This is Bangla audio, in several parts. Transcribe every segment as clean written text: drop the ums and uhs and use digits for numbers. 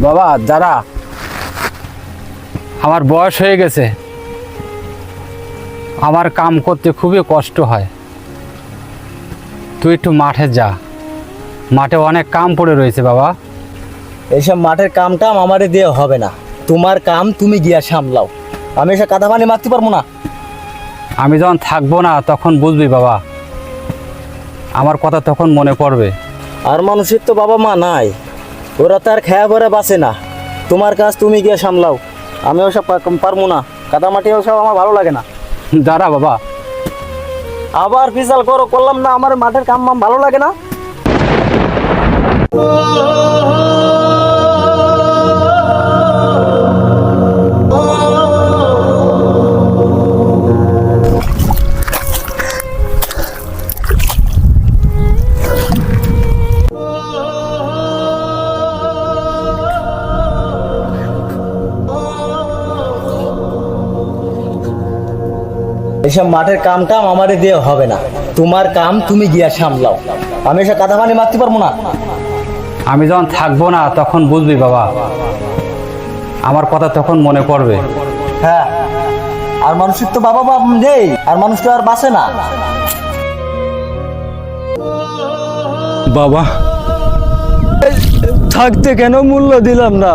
বাবা যারা আমার বয়স হয়ে গেছে, আমার কাম করতে খুবই কষ্ট হয়। তুই একটু মাঠে যা, মাঠে অনেক কাম পড়ে রয়েছে বাবা। এইসব মাঠের কামটা আমারে দিয়ে হবে না, তোমার কাম তুমি গিয়া সামলাও। আমি এসব কাদা পানি মারতে পারবো না। আমি যখন থাকবো না তখন বুঝবি বাবা, আমার কথা তখন মনে পড়বে। আর মানুষের তো বাবা মা নাই, ওরা তো আর খেয়া পরে বাঁচে না। তোমার কাজ তুমি গিয়ে সামলাও, আমি ওসব পারবো না। কাদা মাটি ওসব আমার ভালো লাগে না। দাঁড়া বাবা। আবার ফিসাল করলাম না, আমার মাঠের কাম ভালো লাগে না। এসব মাঠের কামটা আমারে দিয়ে হবে না, তোমার কাম তুমি গিয়া সামলাও। আমি এসব কাদা পানি মারতে পারবো না। আমি যখন থাকবো না তখন বুঝবি বাবা, আমার কথা তখন মনে পড়বে। হ্যাঁ, আর মানুষের তো বাবা বাপ নেই, আর মানুষ তো আর বাঁচে না। বাবা থাকতে কেন মূল্য দিলাম না,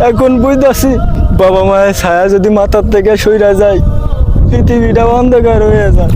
এখন বুঝতেছি বাবা মায়ের ছায়া যদি মাথার থেকে সইরা যায় পৃথিবীটা অন্ধকার হয়ে যায়।